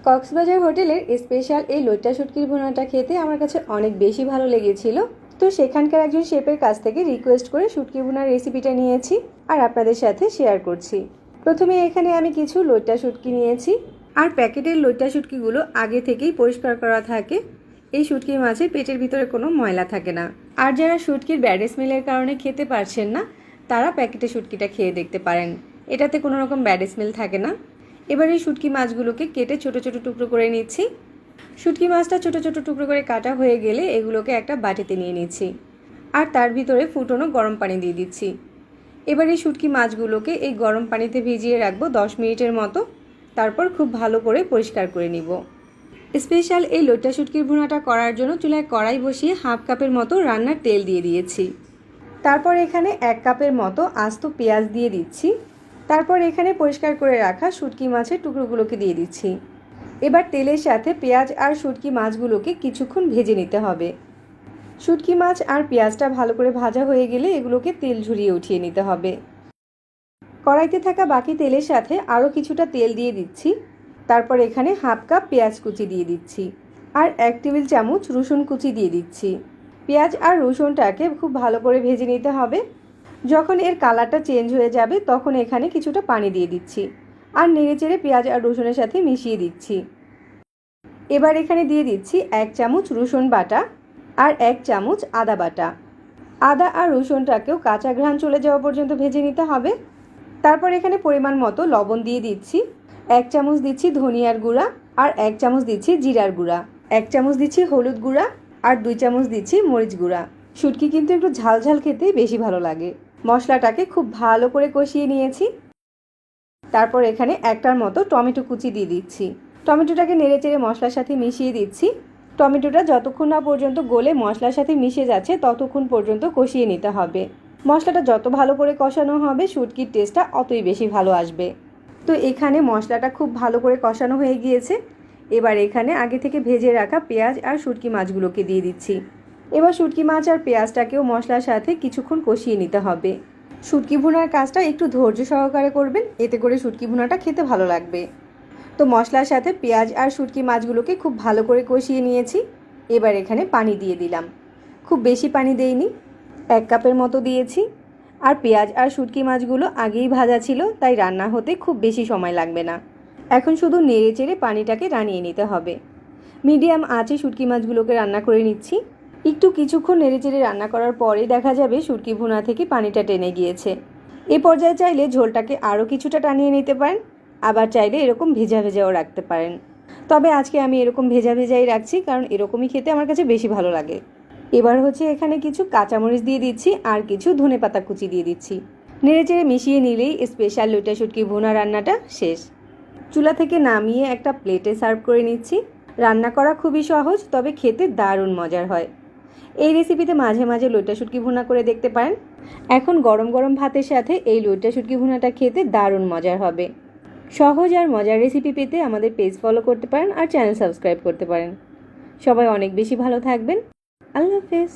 কক্সবাজার হোটেলের স্পেশাল এই লইট্টা শুটকির ভুনাটা খেতে আমার কাছে অনেক বেশি ভালো লেগেছিল। তো সেখানকার একজন শেফের কাছ থেকে রিকোয়েস্ট করে শুটকি ভুনার রেসিপিটা নিয়েছি আর আপনাদের সাথে শেয়ার করছি। প্রথমে এখানে আমি কিছু লইট্টা শুটকি নিয়েছি, আর প্যাকেটের লইট্টা শুটকিগুলো আগে থেকেই পরিষ্কার করা থাকে। এই শুটকি মাছের পেটের ভিতরে কোনো ময়লা থাকে না। আর যারা শুটকির ব্যাড স্মেলের কারণে খেতে পারছেন না, তারা প্যাকেটের শুটকিটা খেয়ে দেখতে পারেন, এটাতে কোনো রকম ব্যাড স্মেল থাকে না। এবার এই শুটকি মাছগুলোকে কেটে ছোট ছোট টুকরো করে নিচ্ছি। শুটকি মাছটা ছোট ছোট টুকরো করে কাটা হয়ে গেলে এগুলোকে একটা বাটিতে নিয়ে নিচ্ছি, আর তার ভিতরে ফুটনো গরম পানি দিয়ে দিচ্ছি। এবার এই শুটকি মাছগুলোকে এই গরম পানিতে ভিজিয়ে রাখবো 10 মিনিটের মতো। তারপর খুব ভালো করে পরিষ্কার করে নিব। স্পেশাল এই লইট্টা শুটকির ভুনাটা করার জন্য চুলায় কড়াই বসিয়ে হাফ কাপের মতো রান্নার তেল দিয়ে দিয়েছি। তারপর এখানে 1 কাপের মতো আস্ত পেঁয়াজ দিয়ে দিচ্ছি। তারপর এখানে পরিষ্কার করে রাখা শুটকি মাছের টুকরোগুলোকে দিয়ে দিচ্ছি। এবার তেলের সাথে পেঁয়াজ আর শুটকি মাছগুলোকে কিছুক্ষণ ভেজে নিতে হবে। শুটকি মাছ আর পেঁয়াজটা ভালো করে ভাজা হয়ে গেলে এগুলোকে তেল ঝরিয়ে উঠিয়ে নিতে হবে। কড়াইতে থাকা বাকি তেলের সাথে আরও কিছুটা তেল দিয়ে দিচ্ছি। তারপর এখানে হাফ কাপ পেঁয়াজ কুচি দিয়ে দিচ্ছি, আর 1 টেবিল চামচ রসুন কুচি দিয়ে দিচ্ছি। পেঁয়াজ আর রসুনটাকে খুব ভালো করে ভেজে নিতে হবে। যখন এর কালারটা চেঞ্জ হয়ে যাবে তখন এখানে কিছুটা পানি দিয়ে দিচ্ছি, আর নেড়েচেড়ে পেঁয়াজ আর রসুনের সাথে মিশিয়ে দিচ্ছি। এবার এখানে দিয়ে দিচ্ছি 1 চামচ রসুন বাটা আর 1 চামচ আদা বাটা। আদা আর রসুনটাকেও কাঁচা ঘ্রাণ চলে যাওয়া পর্যন্ত ভেজে নিতে হবে। তারপর এখানে পরিমাণ মতো লবণ দিয়ে দিচ্ছি। 1 চামচ দিচ্ছি ধনিয়ার গুঁড়া, আর 1 চামচ দিচ্ছি জিরার গুঁড়া, 1 চামচ দিচ্ছি হলুদ গুঁড়া, আর 2 চামচ দিচ্ছি মরিচ গুঁড়া। শুটকি কিন্তু একটু ঝাল ঝাল খেতেই বেশি ভালো লাগে। মশলাটাকে খুব ভালো করে কষিয়ে নিয়েছি। তারপর এখানে 1টার মতো টমেটো কুচি দিয়ে দিচ্ছি। টমেটোটাকে নেড়েচেড়ে মশলার সাথে মিশিয়ে দিচ্ছি। টমেটোটা যতক্ষণ না পর্যন্ত গলে মশলার সাথে মিশে যাচ্ছে ততক্ষণ পর্যন্ত কষিয়ে নিতে হবে। মশলাটা যত ভালো করে কষানো হবে শুটকির টেস্টটা অতই বেশি ভালো আসবে। তো এখানে মশলাটা খুব ভালো করে কষানো হয়ে গিয়েছে। এবার এখানে আগে থেকে ভেজে রাখা পেঁয়াজ আর শুটকি মাছগুলোকে দিয়ে দিচ্ছি। এবার শুটকি মাছ আর পেঁয়াজটাকেও মশলার সাথে কিছুক্ষণ কষিয়ে নিতে হবে। শুটকি ভুনার কাজটা একটু ধৈর্য সহকারে করবেন, এতে করে শুটকি ভুনাটা খেতে ভালো লাগবে। তো মশলার সাথে পেঁয়াজ আর শুটকি মাছগুলোকে খুব ভালো করে কষিয়ে নিয়েছি। এবার এখানে পানি দিয়ে দিলাম। খুব বেশি পানি দেইনি, 1 কাপের মতো দিয়েছি। আর পেঁয়াজ আর শুটকি মাছগুলো আগেই ভাজা ছিল, তাই রান্না হতে খুব বেশি সময় লাগবে না। এখন শুধু নেড়েচেড়ে পানিটাকে রানিয়ে নিতে হবে। মিডিয়াম আঁচে শুটকি মাছগুলোকে রান্না করে নিচ্ছি। কিছুক্ষণ নেড়েচেড়ে রান্না করার পরেই দেখা যাবে শুটকি ভুনা থেকে পানিটা টেনে গিয়েছে। এই পর্যায়ে চাইলে ঝোলটাকে আরও কিছুটা টানিয়ে নিতে পারেন, আবার চাইলে এরকম ভেজা ভেজাও রাখতে পারেন। তবে আজকে আমি এরকম ভেজা ভেজাই রাখছি, কারণ এরকমই খেতে আমার কাছে বেশি ভালো লাগে। এবার এখানে কিছু কাঁচামরিচ দিয়ে দিচ্ছি আর কিছু ধনেপাতা কুচি দিয়ে দিচ্ছি। নেড়েচেড়ে মিশিয়ে নিলেই স্পেশাল লইট্টা শুটকি ভুনা রান্নাটা শেষ। চুলা থেকে নামিয়ে একটা প্লেটে সার্ভ করে নিচ্ছি। রান্না করা খুবই সহজ, তবে খেতে দারুণ মজার হয়। এই রেসিপিতে মাঝে মাঝে লইট্টা শুটকি ভুনা করে দেখতে পারেন। এখন গরম গরম ভাতের সাথে এই লইট্টা শুটকি ভুনাটা খেতে দারুণ মজার হবে। সহজ আর মজার রেসিপি পেতে আমাদের পেজ ফলো করতে পারেন আর চ্যানেল সাবস্ক্রাইব করতে পারেন। সবাই অনেক বেশি ভালো থাকবেন। আল্লাহ হাফেজ।